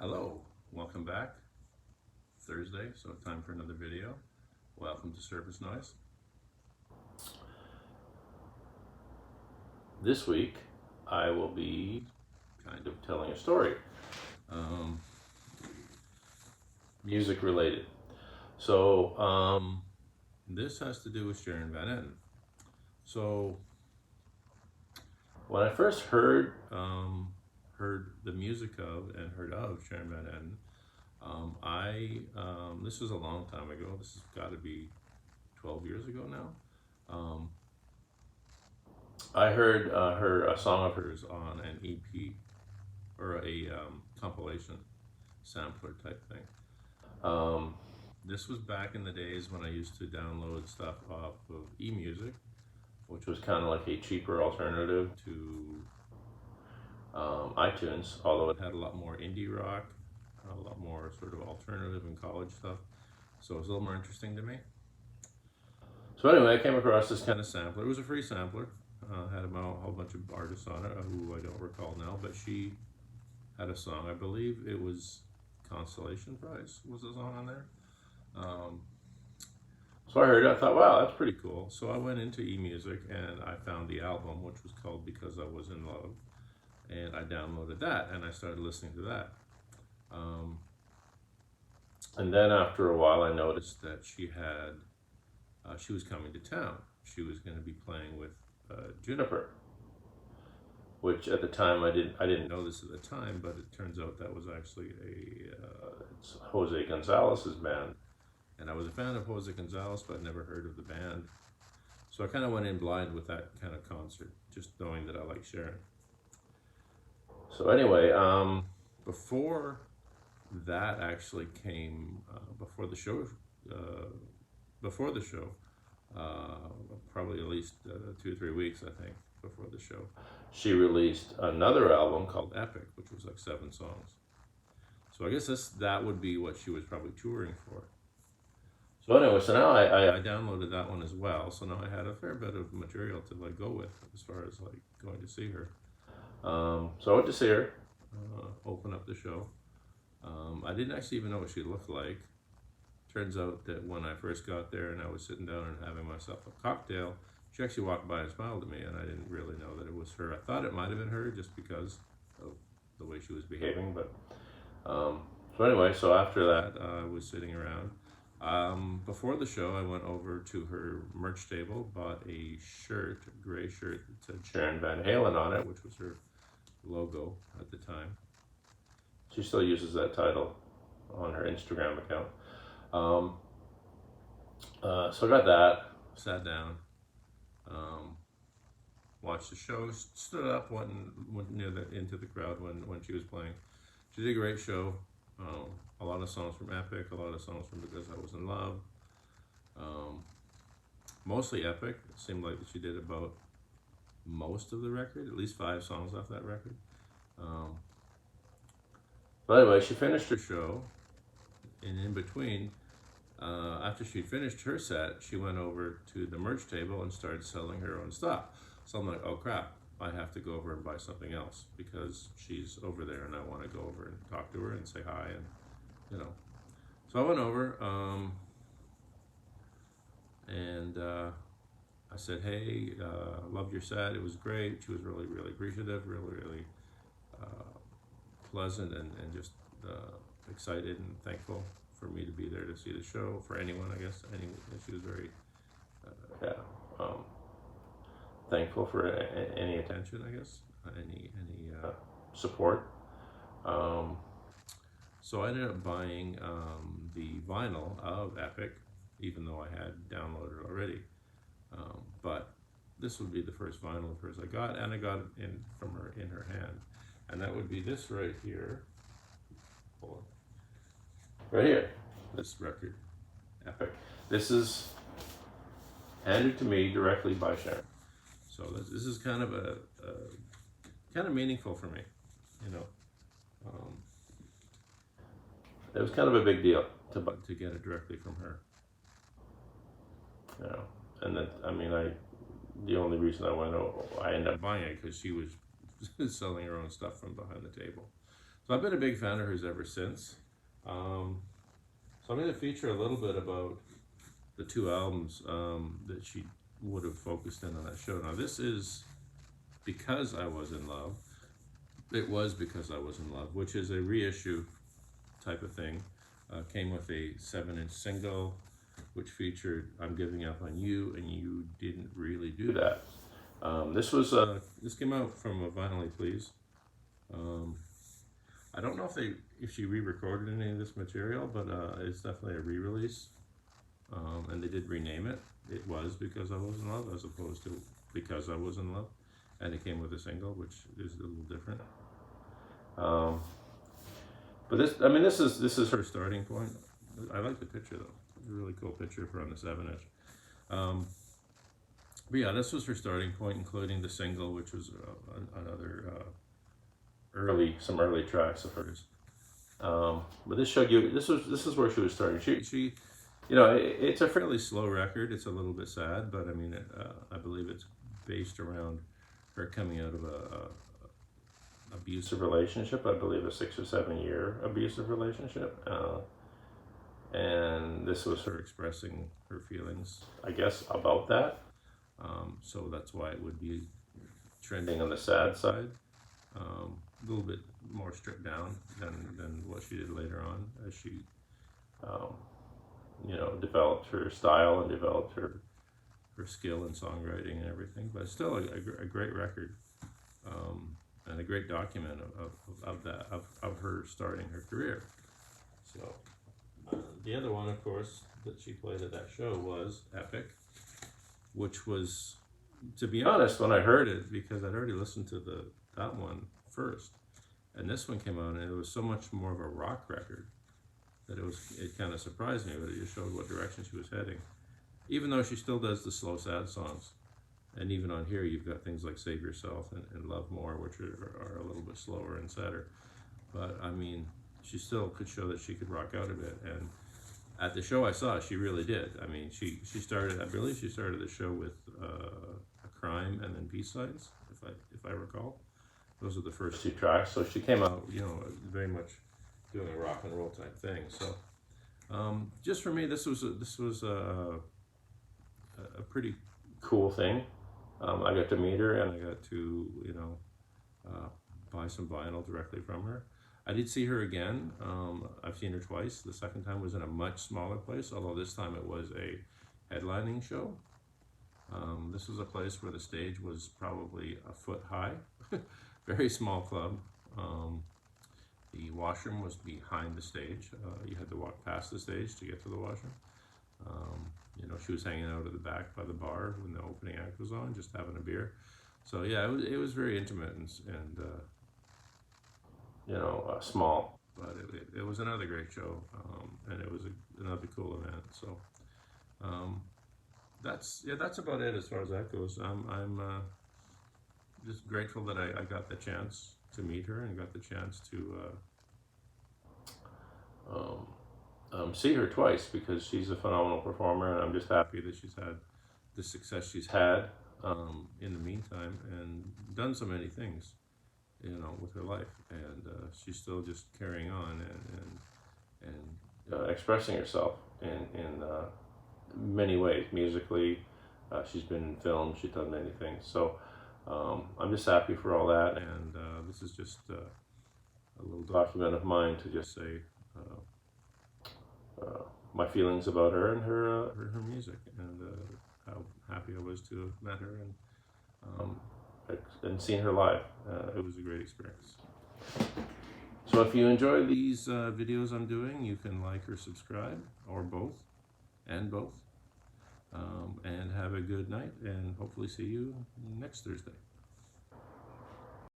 Hello, welcome back. Thursday, so time for another video. Welcome to Surface Noise. This week, I will be kind of telling a story, music related. So this has to do with Sharon Van Etten. So when I first heard the music of and heard of Sharon Van Etten, this was a long time ago. This has got to be 12 years ago now. I heard a song of hers on an EP or a compilation sampler type thing. This was back in the days when I used to download stuff off of eMusic, which was kind of like a cheaper alternative to iTunes, although it had a lot more indie rock, a lot more sort of alternative and college stuff. So it was a little more interesting to me. So anyway, I came across this kind of sampler. It was a free sampler. Had a whole bunch of artists on it who I don't recall now, but she had a song. I believe it was Constellation Prize was the song on there. So I heard it. I thought, wow, that's pretty cool. So I went into eMusic and I found the album, which was called Because I Was in Love. And I downloaded that and I started listening to that. And then after a while, I noticed that she was coming to town. She was going to be playing with Juniper, which at the time I didn't know this at the time, but it turns out that was actually it's Jose Gonzalez's band, and I was a fan of Jose Gonzalez, but never heard of the band. So I kind of went in blind with that kind of concert, just knowing that I like Sharon. So anyway, before that actually came, before the show, probably at least 2 or 3 weeks, I think, before the show, she released another album called Epic, which was like 7 songs. So I guess that would be what she was probably touring for. So anyway, so now I downloaded that one as well. So now I had a fair bit of material to like go with as far as like going to see her. So I went to see her, open up the show. I didn't actually even know what she looked like. Turns out that when I first got there and I was sitting down and having myself a cocktail, she actually walked by and smiled at me, and I didn't really know that it was her. I thought it might have been her just because of the way she was behaving. But so anyway, so after that, I was sitting around. Before the show, I went over to her merch table, bought a shirt, a gray shirt that said Sharon Van Halen on it, which was her logo at the time. She still uses that title on her Instagram account. So I got that, sat down, watched the show, stood up, went into the crowd when she was playing. She did a great show. A lot of songs from Epic, a lot of songs from Because I Was in Love. Mostly Epic. It seemed like she did about most of the record, at least 5 songs off that record. But anyway, she finished her show, and in between, after she finished her set, she went over to the merch table and started selling her own stuff. So I'm like, oh crap, I have to go over and buy something else because she's over there and I want to go over and talk to her and say hi and, you know. So I went over and I said, hey, loved your set. It was great. She was really, really appreciative, really, really pleasant and just excited and thankful for me to be there to see the show. For anyone, I guess, she was very, thankful for any attention, I guess, any support. So I ended up buying the vinyl of Epic, even though I had downloaded it already. But this would be the first vinyl of hers I got, and I got it from her in her hand, and that would be this right here. Hold on. Right here, this record, Epic. This is handed to me directly by Sharon. So this is kind of kind of meaningful for me, you know. It was kind of a big deal to get it directly from her. You know, and that, I mean, the only reason I ended up buying it because she was selling her own stuff from behind the table. So I've been a big fan of hers ever since. So I'm going to feature a little bit about the 2 albums that she would have focused in on that show. Now this is Because I Was in Love. It was Because I Was in Love, which is a reissue type of thing. Came with a 7-inch single, which featured I'm Giving Up on You, and You Didn't Really Do That. This came out from Vinyl Please. I don't know if she re-recorded any of this material, but it's definitely a re-release. And they did rename it. It was Because I Was in Love, as opposed to Because I Was in Love. And it came with a single, which is a little different. But this is her starting point. I like the picture though. It's a really cool picture for on the 7-inch. But yeah, this was her starting point, including the single, which was another some early tracks of hers. But this showed you this is where she was starting. She it's a fairly slow record. It's a little bit sad, but I mean, I believe it's based around her coming out of a abusive relationship. I believe a 6 or 7 year abusive relationship. And this was her expressing her feelings, I guess, about that. So that's why it would be trending on the sad side. A little bit more stripped down than what she did later on, as she developed her style and developed her skill in songwriting and everything. But still a great record, and a great document of her starting her career. So the other one, of course, that she played at that show was Epic, which was, to be honest, when I heard it, because I'd already listened to that one first, and this one came out, and it was so much more of a rock record that it kind of surprised me, but it just showed what direction she was heading. Even though she still does the slow, sad songs, and even on here you've got things like Save Yourself and Love More, which are a little bit slower and sadder. But I mean, she still could show that she could rock out a bit, and at the show I saw, she really did. I mean, she started, I believe she started the show with A Crime and then Peace Signs, if I recall. Those are the first 2 tracks. So she came out, very much doing a rock and roll type thing. So just for me, this was a pretty cool thing. I got to meet her, and I got to buy some vinyl directly from her. I did see her again. I've seen her twice. The second time was in a much smaller place, although this time it was a headlining show. This was a place where the stage was probably a foot high. Very small club. The washroom was behind the stage. You had to walk past the stage to get to the washroom. She was hanging out at the back by the bar when the opening act was on, just having a beer. So yeah, it was very intimate and small, but it was another great show, and it was another cool event. So that's about it as far as that goes. I'm just grateful that I got the chance to meet her and got the chance to see her twice, because she's a phenomenal performer, and I'm just happy that she's had the success she's had in the meantime, and done so many things with her life, and she's still just carrying on and expressing herself in many ways. Musically, she's been in films, she's done many things. So I'm just happy for all that, and this is just a little document of mine to just say my feelings about her and her music, and how happy I was to have met her and seen her live. It was a great experience. So if you enjoy these videos I'm doing, you can like or subscribe, or both, and have a good night, and hopefully see you next Thursday.